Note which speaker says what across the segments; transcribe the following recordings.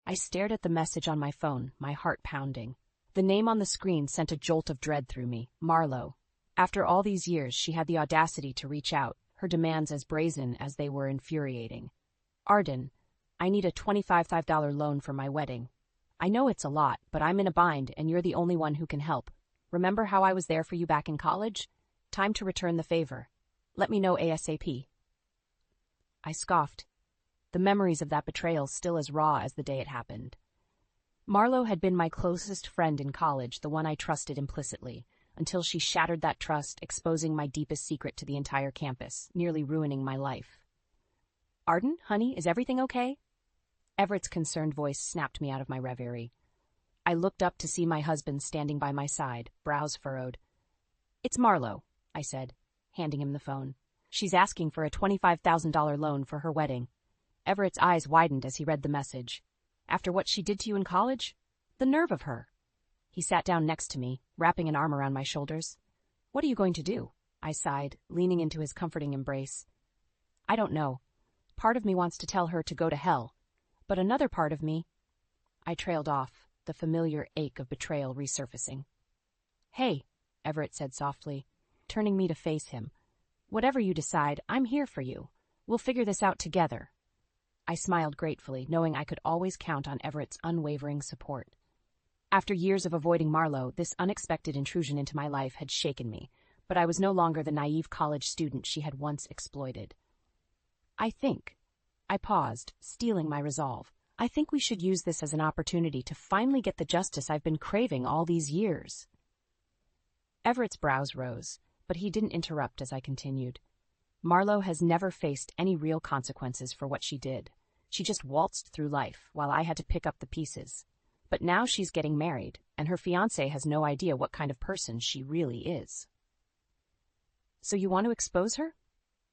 Speaker 1: I stared at the message on my phone, my heart pounding. The name on the screen sent a jolt of dread through me, Marlowe. After all these years, she had the audacity to reach out, her demands as brazen as they were infuriating. Arden, I need a $25 loan for my wedding. I know it's a lot, but I'm in a bind and you're the only one who can help. Remember how I was there for you back in college? Time to return the favor. Let me know ASAP. I scoffed, the memories of that betrayal still as raw as the day it happened. Marlowe had been my closest friend in college, the one I trusted implicitly, until she shattered that trust, exposing my deepest secret to the entire campus, nearly ruining my life. Arden, honey, is everything okay? Everett's concerned voice snapped me out of my reverie. I looked up to see my husband standing by my side, brows furrowed. It's Marlowe, I said, handing him the phone. She's asking for a $25,000 loan for her wedding. Everett's eyes widened as he read the message. After what she did to you in college? The nerve of her. He sat down next to me, wrapping an arm around my shoulders. What are you going to do? I sighed, leaning into his comforting embrace. I don't know. Part of me wants to tell her to go to hell, but another part of me... I trailed off, the familiar ache of betrayal resurfacing. Hey, Everett said softly, turning me to face him. Whatever you decide, I'm here for you. We'll figure this out together. I smiled gratefully, knowing I could always count on Everett's unwavering support. After years of avoiding Marlowe, this unexpected intrusion into my life had shaken me, but I was no longer the naive college student she had once exploited. I paused, steeling my resolve. I think we should use this as an opportunity to finally get the justice I've been craving all these years. Everett's brows rose, but he didn't interrupt as I continued. Marlowe has never faced any real consequences for what she did. She just waltzed through life, while I had to pick up the pieces. But now she's getting married, and her fiancé has no idea what kind of person she really is. So you want to expose her?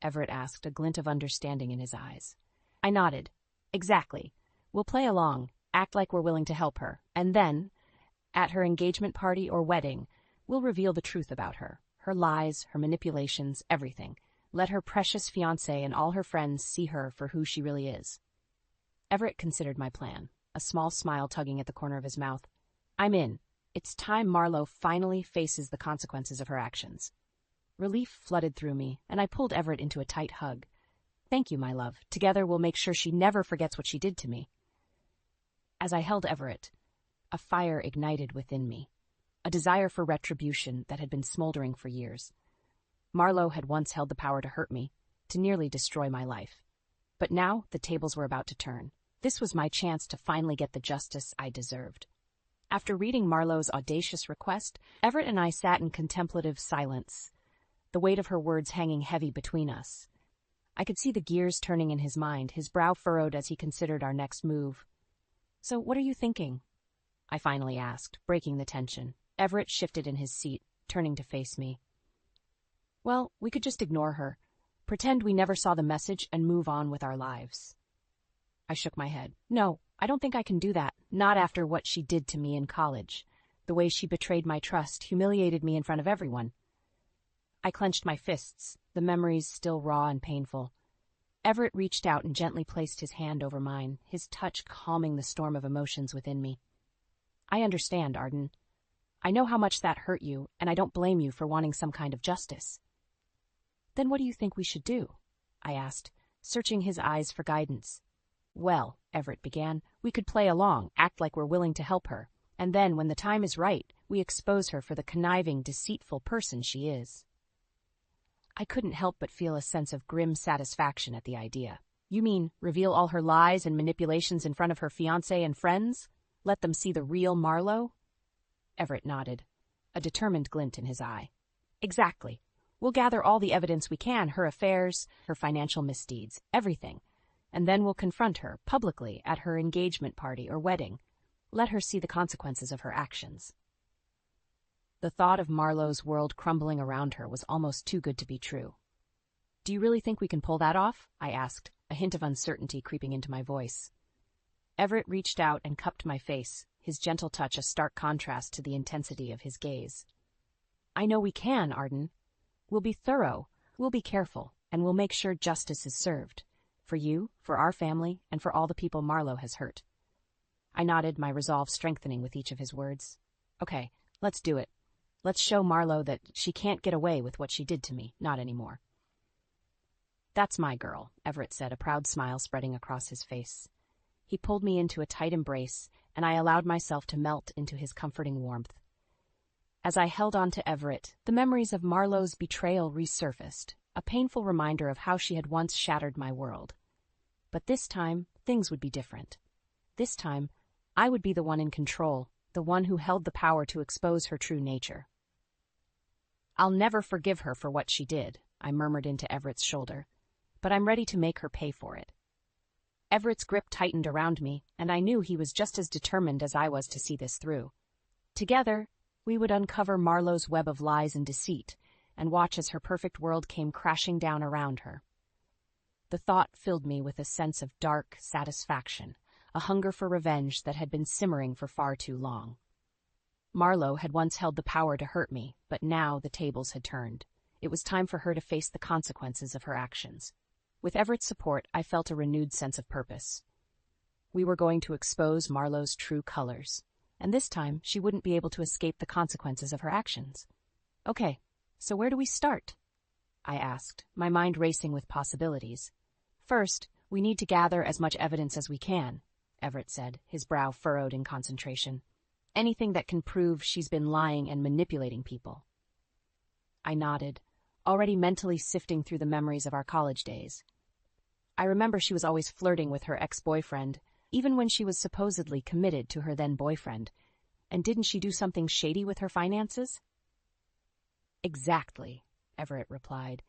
Speaker 1: Everett asked, a glint of understanding in his eyes. I nodded. Exactly. We'll play along, act like we're willing to help her, and then, at her engagement party or wedding, we'll reveal the truth about her. Her lies, her manipulations, everything. Let her precious fiancé and all her friends see her for who she really is. Everett considered my plan, a small smile tugging at the corner of his mouth. I'm in. It's time Marlowe finally faces the consequences of her actions. Relief flooded through me, and I pulled Everett into a tight hug. Thank you, my love. Together we'll make sure she never forgets what she did to me. As I held Everett, a fire ignited within me, a desire for retribution that had been smoldering for years. Marlowe had once held the power to hurt me, to nearly destroy my life. But now the tables were about to turn. This was my chance to finally get the justice I deserved. After reading Marlowe's audacious request, Everett and I sat in contemplative silence, the weight of her words hanging heavy between us. I could see the gears turning in his mind, his brow furrowed as he considered our next move. So what are you thinking? I finally asked, breaking the tension. Everett shifted in his seat, turning to face me. Well, we could just ignore her, pretend we never saw the message, and move on with our lives. I shook my head. No, I don't think I can do that, not after what she did to me in college. The way she betrayed my trust, humiliated me in front of everyone. I clenched my fists, the memories still raw and painful. Everett reached out and gently placed his hand over mine, his touch calming the storm of emotions within me. I understand, Arden. I know how much that hurt you, and I don't blame you for wanting some kind of justice. Then what do you think we should do? I asked, searching his eyes for guidance. Well, Everett began, we could play along, act like we're willing to help her, and then, when the time is right, we expose her for the conniving, deceitful person she is. I couldn't help but feel a sense of grim satisfaction at the idea. You mean, reveal all her lies and manipulations in front of her fiancé and friends? Let them see the real Marlowe? Everett nodded, a determined glint in his eye. Exactly. We'll gather all the evidence we can, her affairs, her financial misdeeds, everything. And then we'll confront her, publicly, at her engagement party or wedding. Let her see the consequences of her actions. The thought of Marlowe's world crumbling around her was almost too good to be true. Do you really think we can pull that off? I asked, a hint of uncertainty creeping into my voice. Everett reached out and cupped my face, his gentle touch a stark contrast to the intensity of his gaze. I know we can, Arden. We'll be thorough, we'll be careful, and we'll make sure justice is served. For you, for our family, and for all the people Marlowe has hurt. I nodded, my resolve strengthening with each of his words. Okay, let's do it. Let's show Marlo that she can't get away with what she did to me, not anymore. That's my girl, Everett said, a proud smile spreading across his face. He pulled me into a tight embrace, and I allowed myself to melt into his comforting warmth. As I held on to Everett, the memories of Marlo's betrayal resurfaced, a painful reminder of how she had once shattered my world. But this time, things would be different. This time, I would be the one in control, the one who held the power to expose her true nature. I'll never forgive her for what she did, I murmured into Everett's shoulder, but I'm ready to make her pay for it. Everett's grip tightened around me, and I knew he was just as determined as I was to see this through. Together, we would uncover Marlo's web of lies and deceit, and watch as her perfect world came crashing down around her. The thought filled me with a sense of dark satisfaction, a hunger for revenge that had been simmering for far too long. Marlo had once held the power to hurt me, but now the tables had turned. It was time for her to face the consequences of her actions. With Everett's support, I felt a renewed sense of purpose. We were going to expose Marlo's true colors, and this time she wouldn't be able to escape the consequences of her actions. Okay, so where do we start? I asked, my mind racing with possibilities. First, we need to gather as much evidence as we can, Everett said, his brow furrowed in concentration. Anything that can prove she's been lying and manipulating people. I nodded, already mentally sifting through the memories of our college days. I remember she was always flirting with her ex-boyfriend, even when she was supposedly committed to her then-boyfriend. And didn't she do something shady with her finances? Exactly, Everett replied.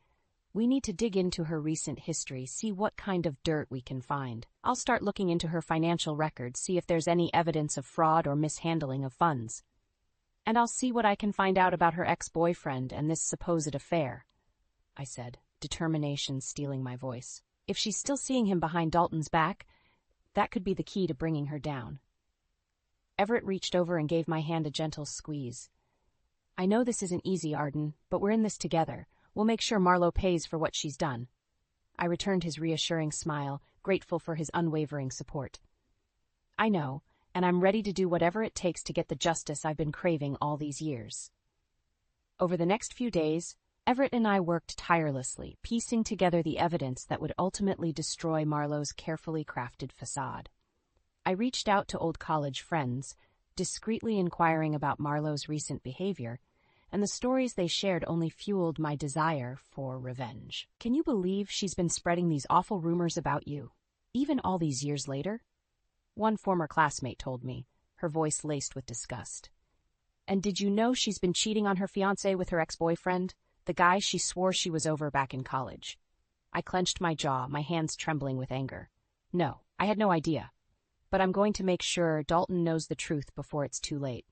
Speaker 1: We need to dig into her recent history, see what kind of dirt we can find. I'll start looking into her financial records, see if there's any evidence of fraud or mishandling of funds. And I'll see what I can find out about her ex-boyfriend and this supposed affair, I said, determination stealing my voice. If she's still seeing him behind Dalton's back, that could be the key to bringing her down. Everett reached over and gave my hand a gentle squeeze. I know this isn't easy, Arden, but we're in this together. We'll make sure Marlo pays for what she's done. I returned his reassuring smile, grateful for his unwavering support. I know, and I'm ready to do whatever it takes to get the justice I've been craving all these years. Over the next few days, Everett and I worked tirelessly, piecing together the evidence that would ultimately destroy Marlo's carefully crafted facade. I reached out to old college friends, discreetly inquiring about Marlo's recent behavior, and the stories they shared only fueled my desire for revenge. Can you believe she's been spreading these awful rumors about you, even all these years later? One former classmate told me, her voice laced with disgust. And did you know she's been cheating on her fiancé with her ex-boyfriend, the guy she swore she was over back in college? I clenched my jaw, my hands trembling with anger. No, I had no idea. But I'm going to make sure Dalton knows the truth before it's too late.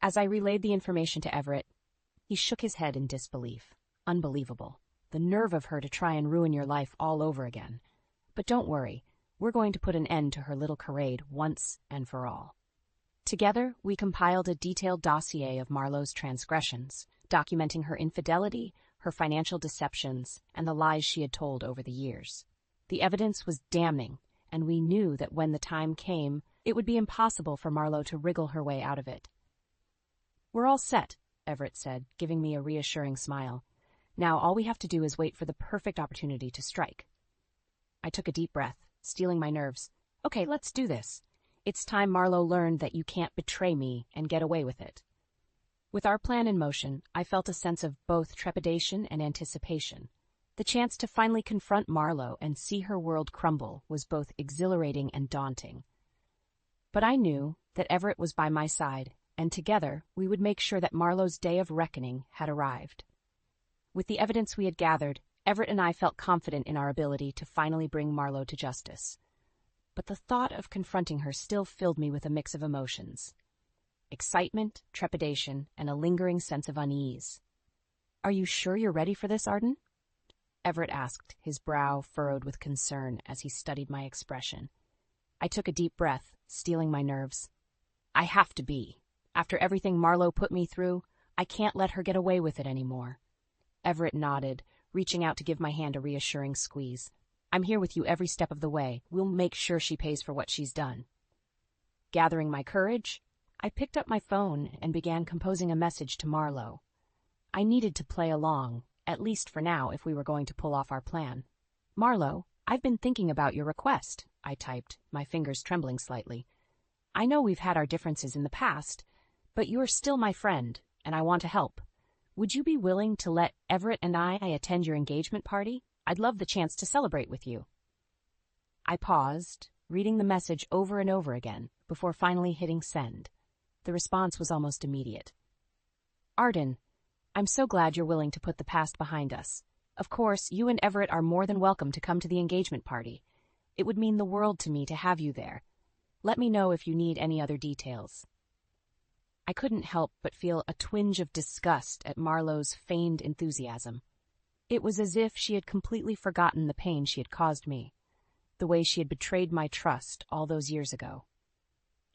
Speaker 1: As I relayed the information to Everett, he shook his head in disbelief. Unbelievable. The nerve of her to try and ruin your life all over again. But don't worry, we're going to put an end to her little charade once and for all. Together, we compiled a detailed dossier of Marlo's transgressions, documenting her infidelity, her financial deceptions, and the lies she had told over the years. The evidence was damning, and we knew that when the time came, it would be impossible for Marlo to wriggle her way out of it. We're all set, Everett said, giving me a reassuring smile. Now all we have to do is wait for the perfect opportunity to strike. I took a deep breath, steeling my nerves. Okay, let's do this. It's time Marlo learned that you can't betray me and get away with it. With our plan in motion, I felt a sense of both trepidation and anticipation. The chance to finally confront Marlo and see her world crumble was both exhilarating and daunting. But I knew that Everett was by my side, and together we would make sure that Marlo's day of reckoning had arrived. With the evidence we had gathered, Everett and I felt confident in our ability to finally bring Marlo to justice. But the thought of confronting her still filled me with a mix of emotions. Excitement, trepidation, and a lingering sense of unease. Are you sure you're ready for this, Arden? Everett asked, his brow furrowed with concern as he studied my expression. I took a deep breath, steeling my nerves. I have to be. After everything Marlo put me through, I can't let her get away with it anymore. Everett nodded, reaching out to give my hand a reassuring squeeze. I'm here with you every step of the way. We'll make sure she pays for what she's done. Gathering my courage, I picked up my phone and began composing a message to Marlo. I needed to play along, at least for now if we were going to pull off our plan. Marlo, I've been thinking about your request, I typed, my fingers trembling slightly. I know we've had our differences in the past, but you're still my friend, and I want to help. Would you be willing to let Everett and I attend your engagement party? I'd love the chance to celebrate with you. I paused, reading the message over and over again, before finally hitting send. The response was almost immediate. Arden, I'm so glad you're willing to put the past behind us. Of course, you and Everett are more than welcome to come to the engagement party. It would mean the world to me to have you there. Let me know if you need any other details. I couldn't help but feel a twinge of disgust at Marlo's feigned enthusiasm. It was as if she had completely forgotten the pain she had caused me, the way she had betrayed my trust all those years ago.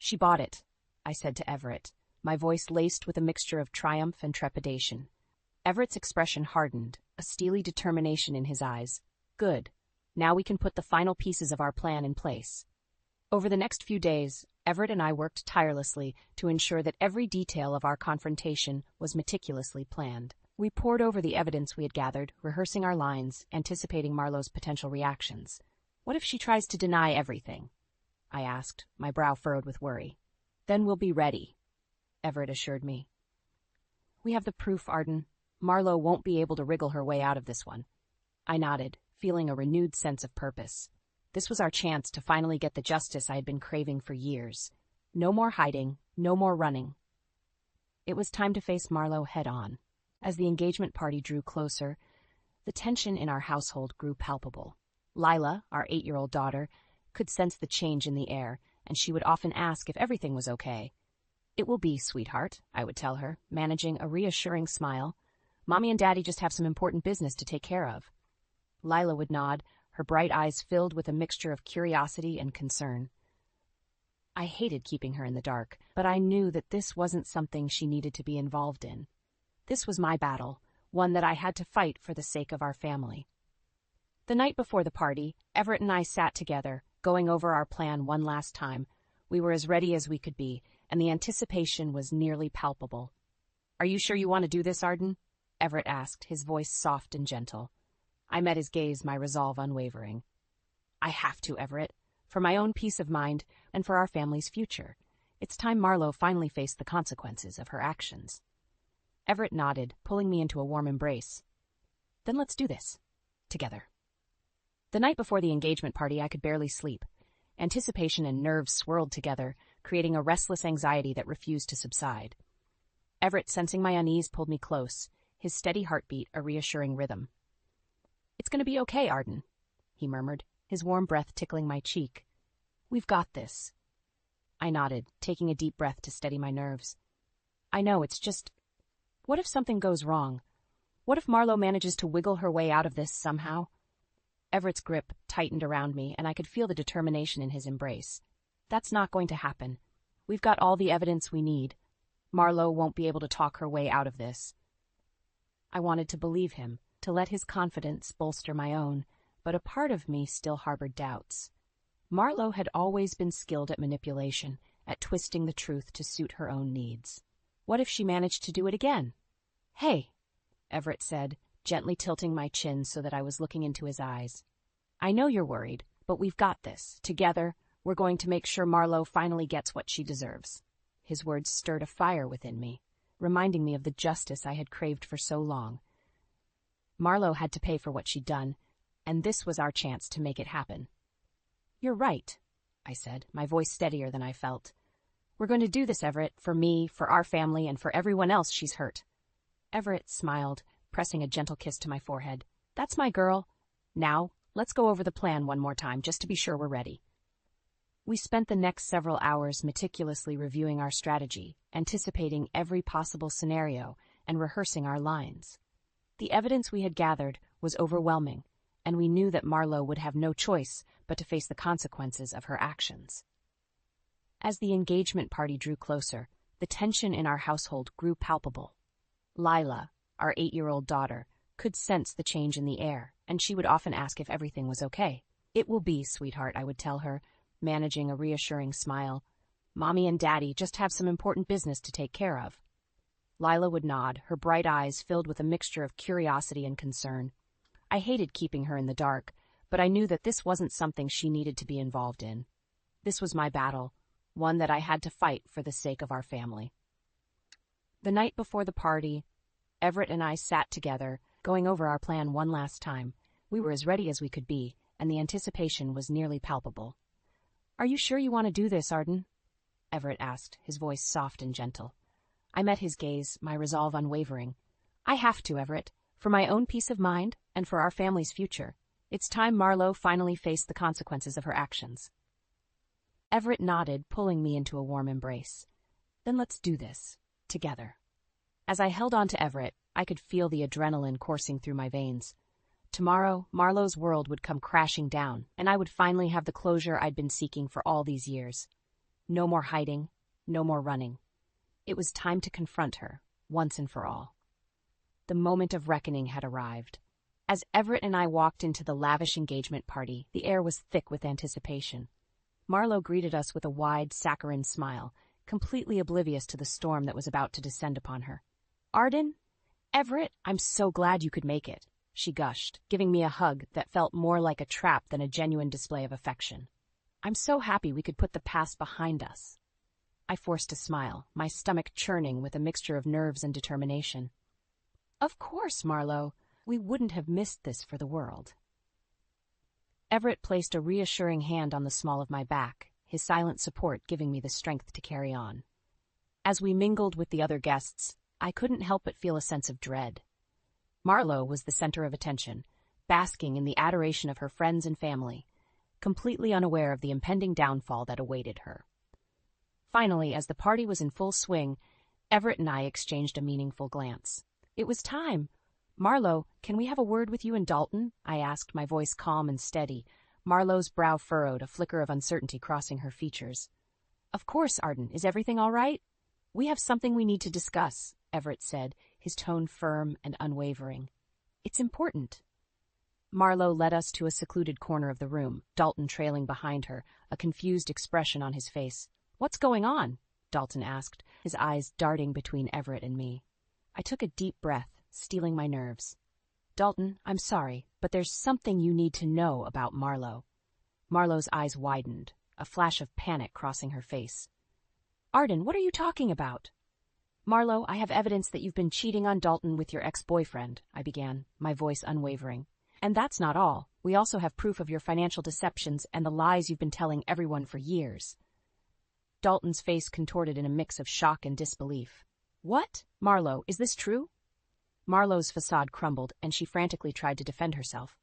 Speaker 1: She bought it, I said to Everett, my voice laced with a mixture of triumph and trepidation. Everett's expression hardened, a steely determination in his eyes. Good. Now we can put the final pieces of our plan in place. Over the next few days, Everett and I worked tirelessly to ensure that every detail of our confrontation was meticulously planned. We pored over the evidence we had gathered, rehearsing our lines, anticipating Marlo's potential reactions. What if she tries to deny everything? I asked, my brow furrowed with worry. Then we'll be ready, Everett assured me. We have the proof, Arden. Marlo won't be able to wriggle her way out of this one. I nodded, feeling a renewed sense of purpose. This was our chance to finally get the justice I had been craving for years. No more hiding, no more running. It was time to face Marlo head-on. As the engagement party drew closer, the tension in our household grew palpable. Lila, our 8-year-old daughter, could sense the change in the air, and she would often ask if everything was okay. It will be, sweetheart, I would tell her, managing a reassuring smile. Mommy and Daddy just have some important business to take care of. Lila would nod, her bright eyes filled with a mixture of curiosity and concern. I hated keeping her in the dark, but I knew that this wasn't something she needed to be involved in. This was my battle, one that I had to fight for the sake of our family. The night before the party, Everett and I sat together, going over our plan one last time. We were as ready as we could be, and the anticipation was nearly palpable. Are you sure you want to do this, Arden? Everett asked, his voice soft and gentle. I met his gaze, my resolve unwavering. I have to, Everett, for my own peace of mind and for our family's future. It's time Marlo finally faced the consequences of her actions. Everett nodded, pulling me into a warm embrace. Then let's do this. Together. The night before the engagement party, I could barely sleep. Anticipation and nerves swirled together, creating a restless anxiety that refused to subside. Everett, sensing my unease, pulled me close, his steady heartbeat a reassuring rhythm. It's going to be okay, Arden, he murmured, his warm breath tickling my cheek. We've got this. I nodded, taking a deep breath to steady my nerves. I know, it's just... What if something goes wrong? What if Marlo manages to wiggle her way out of this somehow? Everett's grip tightened around me, and I could feel the determination in his embrace. That's not going to happen. We've got all the evidence we need. Marlo won't be able to talk her way out of this. I wanted to believe him, to let his confidence bolster my own, but a part of me still harbored doubts. Marlo had always been skilled at manipulation, at twisting the truth to suit her own needs. What if she managed to do it again? Hey, Everett said, gently tilting my chin so that I was looking into his eyes. I know you're worried, but we've got this. Together, we're going to make sure Marlo finally gets what she deserves. His words stirred a fire within me, reminding me of the justice I had craved for so long. Marlo had to pay for what she'd done, and this was our chance to make it happen. You're right, I said, my voice steadier than I felt. We're going to do this, Everett, for me, for our family, and for everyone else she's hurt. Everett smiled, pressing a gentle kiss to my forehead. That's my girl. Now, let's go over the plan one more time, just to be sure we're ready. We spent the next several hours meticulously reviewing our strategy, anticipating every possible scenario, and rehearsing our lines. The evidence we had gathered was overwhelming, and we knew that Marlo would have no choice but to face the consequences of her actions. As the engagement party drew closer, the tension in our household grew palpable. Lila, our 8-year-old daughter, could sense the change in the air, and she would often ask if everything was okay. It will be, sweetheart, I would tell her, managing a reassuring smile. Mommy and Daddy just have some important business to take care of. Lila would nod, her bright eyes filled with a mixture of curiosity and concern. I hated keeping her in the dark, but I knew that this wasn't something she needed to be involved in. This was my battle, one that I had to fight for the sake of our family. The night before the party, Everett and I sat together, going over our plan one last time. We were as ready as we could be, and the anticipation was nearly palpable. "Are you sure you want to do this, Arden?" Everett asked, his voice soft and gentle. I met his gaze, my resolve unwavering. "I have to, Everett, for my own peace of mind and for our family's future. It's time Marlo finally faced the consequences of her actions." Everett nodded, pulling me into a warm embrace. "Then let's do this, together." As I held on to Everett, I could feel the adrenaline coursing through my veins. Tomorrow, Marlo's world would come crashing down, and I would finally have the closure I'd been seeking for all these years. No more hiding, no more running. It was time to confront her, once and for all. The moment of reckoning had arrived. As Everett and I walked into the lavish engagement party, the air was thick with anticipation. Marlo greeted us with a wide, saccharine smile, completely oblivious to the storm that was about to descend upon her. "Arden? Everett, I'm so glad you could make it," she gushed, giving me a hug that felt more like a trap than a genuine display of affection. "I'm so happy we could put the past behind us." I forced a smile, my stomach churning with a mixture of nerves and determination. "Of course, Marlo. We wouldn't have missed this for the world." Everett placed a reassuring hand on the small of my back, his silent support giving me the strength to carry on. As we mingled with the other guests, I couldn't help but feel a sense of dread. Marlo was the center of attention, basking in the adoration of her friends and family, completely unaware of the impending downfall that awaited her. Finally, as the party was in full swing, Everett and I exchanged a meaningful glance. It was time. "Marlo, can we have a word with you and Dalton?" I asked, my voice calm and steady, Marlo's brow furrowed, a flicker of uncertainty crossing her features. "Of course, Arden. Is everything all right?" "We have something we need to discuss," Everett said, his tone firm and unwavering. "It's important." Marlo led us to a secluded corner of the room, Dalton trailing behind her, a confused expression on his face. "What's going on?" Dalton asked, his eyes darting between Everett and me. I took a deep breath, steeling my nerves. "Dalton, I'm sorry, but there's something you need to know about Marlo." Marlo's eyes widened, a flash of panic crossing her face. "Arden, what are you talking about?" "Marlo, I have evidence that you've been cheating on Dalton with your ex-boyfriend," I began, my voice unwavering. "And that's not all. We also have proof of your financial deceptions and the lies you've been telling everyone for years." Dalton's face contorted in a mix of shock and disbelief. "What? Marlo, is this true?" Marlo's facade crumbled, and she frantically tried to defend herself.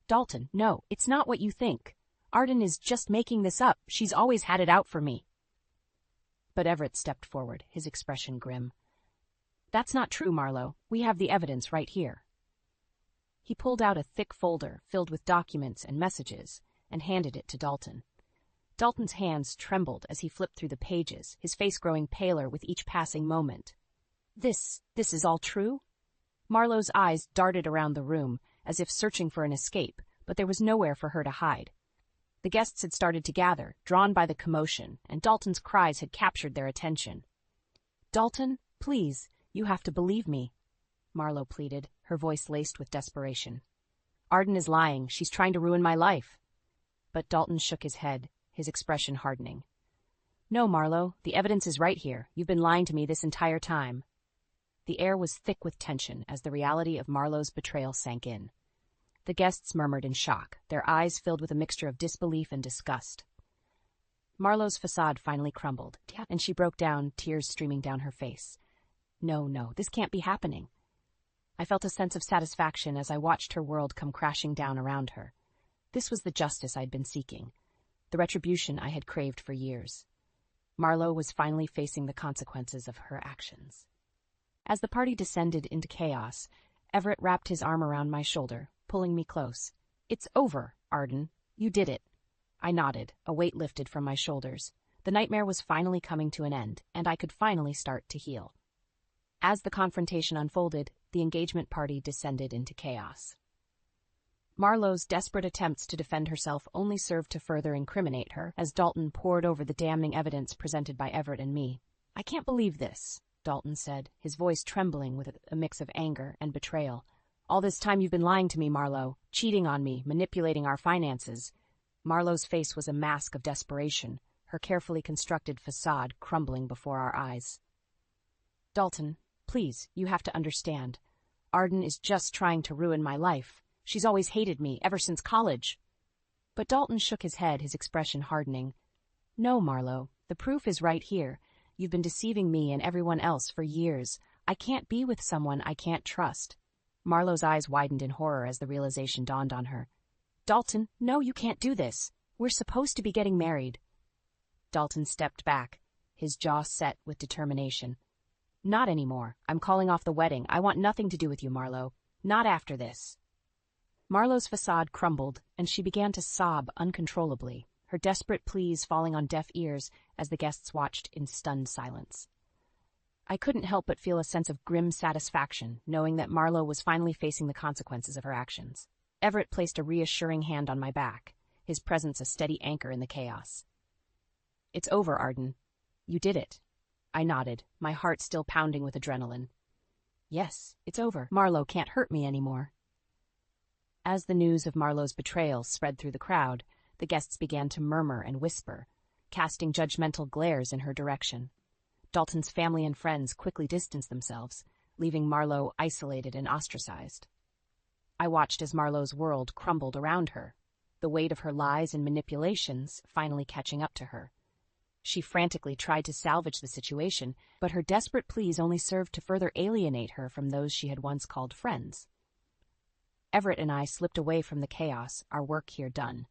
Speaker 1: "Dalton, no, it's not what you think. Arden is just making this up. She's always had it out for me." But Everett stepped forward, his expression grim. "That's not true, Marlo. We have the evidence right here." He pulled out a thick folder filled with documents and messages and handed it to Dalton. Dalton's hands trembled as he flipped through the pages, his face growing paler with each passing moment. This is all true?" Marlo's eyes darted around the room, as if searching for an escape, but there was nowhere for her to hide. The guests had started to gather, drawn by the commotion, and Dalton's cries had captured their attention. "Dalton, please, you have to believe me," Marlo pleaded, her voice laced with desperation. "Arden is lying. She's trying to ruin my life." But Dalton shook his head, his expression hardening. "No, Marlo, the evidence is right here. You've been lying to me this entire time." The air was thick with tension as the reality of Marlo's betrayal sank in. The guests murmured in shock, their eyes filled with a mixture of disbelief and disgust. Marlo's facade finally crumbled, and she broke down, tears streaming down her face. No, this can't be happening." I felt a sense of satisfaction as I watched her world come crashing down around her. This was the justice I'd been seeking, the retribution I had craved for years. Marlo was finally facing the consequences of her actions. As the party descended into chaos, Everett wrapped his arm around my shoulder, pulling me close. "It's over, Arden. You did it." I nodded, a weight lifted from my shoulders. The nightmare was finally coming to an end, and I could finally start to heal. As the confrontation unfolded, the engagement party descended into chaos. Marlowe's desperate attempts to defend herself only served to further incriminate her as Dalton pored over the damning evidence presented by Everett and me. "I can't believe this," Dalton said, his voice trembling with a mix of anger and betrayal. "All this time you've been lying to me, Marlowe, cheating on me, manipulating our finances." Marlowe's face was a mask of desperation, her carefully constructed facade crumbling before our eyes. "Dalton, please, you have to understand. Arden is just trying to ruin my life. She's always hated me, ever since college." But Dalton shook his head, his expression hardening. "No, Marlowe, the proof is right here. You've been deceiving me and everyone else for years. I can't be with someone I can't trust." Marlowe's eyes widened in horror as the realization dawned on her. "Dalton, no, you can't do this. We're supposed to be getting married." Dalton stepped back, his jaw set with determination. "Not anymore. I'm calling off the wedding. I want nothing to do with you, Marlowe. Not after this." Marlowe's facade crumbled, and she began to sob uncontrollably, her desperate pleas falling on deaf ears as the guests watched in stunned silence. I couldn't help but feel a sense of grim satisfaction, knowing that Marlowe was finally facing the consequences of her actions. Everett placed a reassuring hand on my back, his presence a steady anchor in the chaos. "It's over, Arden. You did it." I nodded, my heart still pounding with adrenaline. "Yes, it's over. Marlowe can't hurt me anymore." As the news of Marlowe's betrayal spread through the crowd, the guests began to murmur and whisper, casting judgmental glares in her direction. Dalton's family and friends quickly distanced themselves, leaving Marlowe isolated and ostracized. I watched as Marlowe's world crumbled around her, the weight of her lies and manipulations finally catching up to her. She frantically tried to salvage the situation, but her desperate pleas only served to further alienate her from those she had once called friends. Everett and I slipped away from the chaos, our work here done.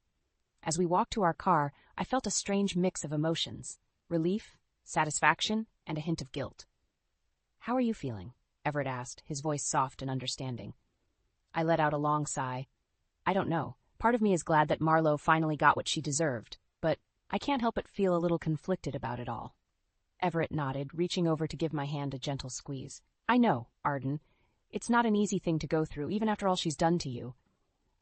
Speaker 1: As we walked to our car, I felt a strange mix of emotions: relief, satisfaction, and a hint of guilt. "How are you feeling?" Everett asked, his voice soft and understanding. I let out a long sigh. "I don't know. Part of me is glad that Marlowe finally got what she deserved, but I can't help but feel a little conflicted about it all." Everett nodded, reaching over to give my hand a gentle squeeze. "I know, Arden. It's not an easy thing to go through, even after all she's done to you.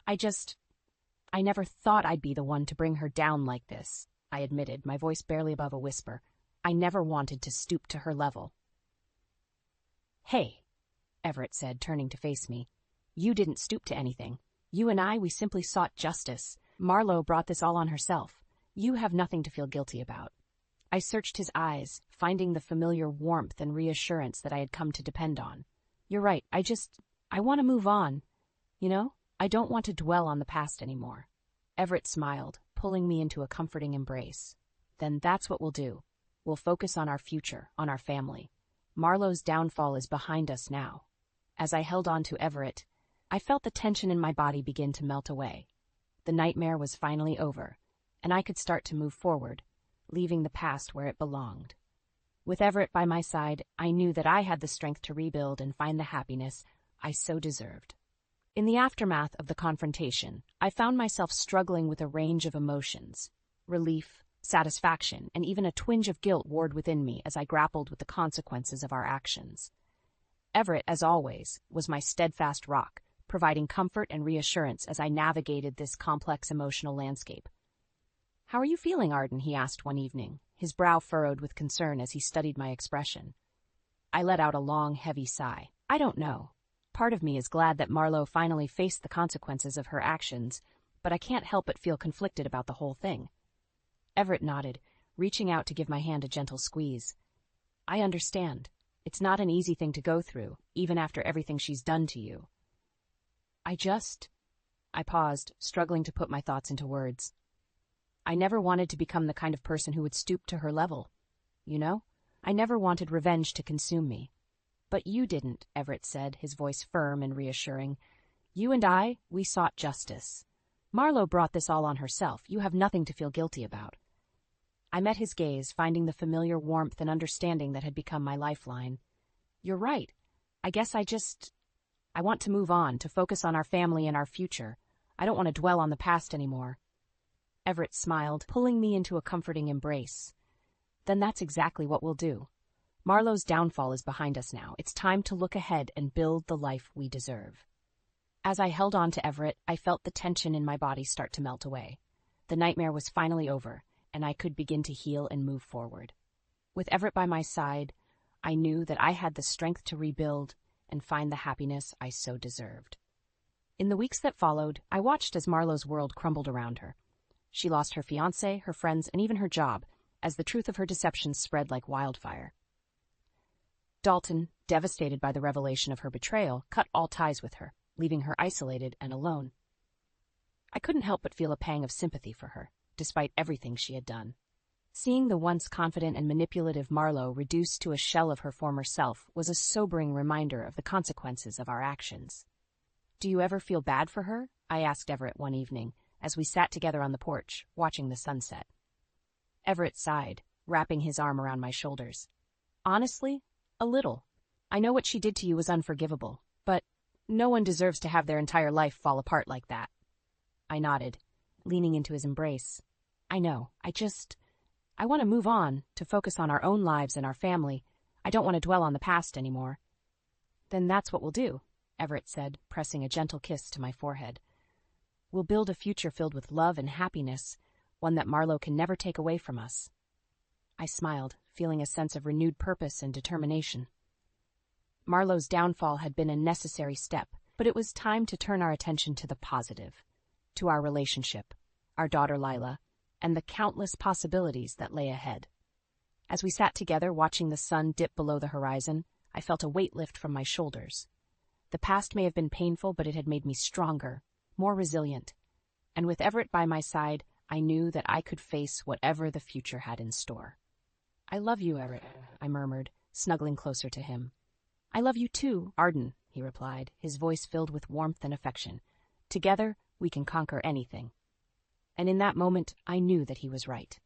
Speaker 1: I never thought I'd be the one to bring her down like this," I admitted, my voice barely above a whisper. "I never wanted to stoop to her level." "Hey," Everett said, turning to face me. "You didn't stoop to anything. You and we simply sought justice. Marlowe brought this all on herself. You have nothing to feel guilty about." I searched his eyes, finding the familiar warmth and reassurance that I had come to depend on. "You're right. I want to move on. You know, I don't want to dwell on the past anymore." Everett smiled, pulling me into a comforting embrace. "Then that's what we'll do. We'll focus on our future, on our family. Marlowe's downfall is behind us now." As I held on to Everett, I felt the tension in my body begin to melt away. The nightmare was finally over, and I could start to move forward, leaving the past where it belonged. With Everett by my side, I knew that I had the strength to rebuild and find the happiness I so deserved. In the aftermath of the confrontation, I found myself struggling with a range of emotions: relief, satisfaction, and even a twinge of guilt warred within me as I grappled with the consequences of our actions. Everett, as always, was my steadfast rock, providing comfort and reassurance as I navigated this complex emotional landscape. "How are you feeling, Arden?" he asked one evening, his brow furrowed with concern as he studied my expression. I let out a long, heavy sigh. "I don't know. Part of me is glad that Marlowe finally faced the consequences of her actions, but I can't help but feel conflicted about the whole thing." Everett nodded, reaching out to give my hand a gentle squeeze. "I understand. It's not an easy thing to go through, even after everything she's done to you." I paused, struggling to put my thoughts into words. "I never wanted to become the kind of person who would stoop to her level. You know? I never wanted revenge to consume me." "But you didn't," Everett said, his voice firm and reassuring. "You and we sought justice. Marlowe brought this all on herself. You have nothing to feel guilty about." I met his gaze, finding the familiar warmth and understanding that had become my lifeline. "You're right. I guess I want to move on, to focus on our family and our future. I don't want to dwell on the past anymore." Everett smiled, pulling me into a comforting embrace. "Then that's exactly what we'll do. Marlowe's downfall is behind us now. It's time to look ahead and build the life we deserve." As I held on to Everett, I felt the tension in my body start to melt away. The nightmare was finally over, and I could begin to heal and move forward. With Everett by my side, I knew that I had the strength to rebuild and find the happiness I so deserved. In the weeks that followed, I watched as Marlowe's world crumbled around her. She lost her fiancé, her friends, and even her job, as the truth of her deception spread like wildfire. Dalton, devastated by the revelation of her betrayal, cut all ties with her, leaving her isolated and alone. I couldn't help but feel a pang of sympathy for her, despite everything she had done. Seeing the once confident and manipulative Marlowe reduced to a shell of her former self was a sobering reminder of the consequences of our actions. "Do you ever feel bad for her?" I asked Everett one evening, as we sat together on the porch, watching the sunset. Everett sighed, wrapping his arm around my shoulders. "Honestly, a little. I know what she did to you was unforgivable, but no one deserves to have their entire life fall apart like that." I nodded, leaning into his embrace. "I know. I want to move on, to focus on our own lives and our family. I don't want to dwell on the past anymore." "Then that's what we'll do," Everett said, pressing a gentle kiss to my forehead. "We'll build a future filled with love and happiness, one that Marlowe can never take away from us." I smiled, feeling a sense of renewed purpose and determination. Marlowe's downfall had been a necessary step, but it was time to turn our attention to the positive, to our relationship, our daughter Lila, and the countless possibilities that lay ahead. As we sat together watching the sun dip below the horizon, I felt a weight lift from my shoulders. The past may have been painful, but it had made me stronger, more resilient. And with Everett by my side, I knew that I could face whatever the future had in store. "I love you, Everett," I murmured, snuggling closer to him. "I love you too, Arden," he replied, his voice filled with warmth and affection. "Together, we can conquer anything." And in that moment, I knew that he was right.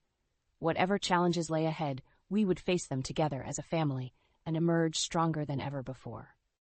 Speaker 1: Whatever challenges lay ahead, we would face them together as a family and emerge stronger than ever before.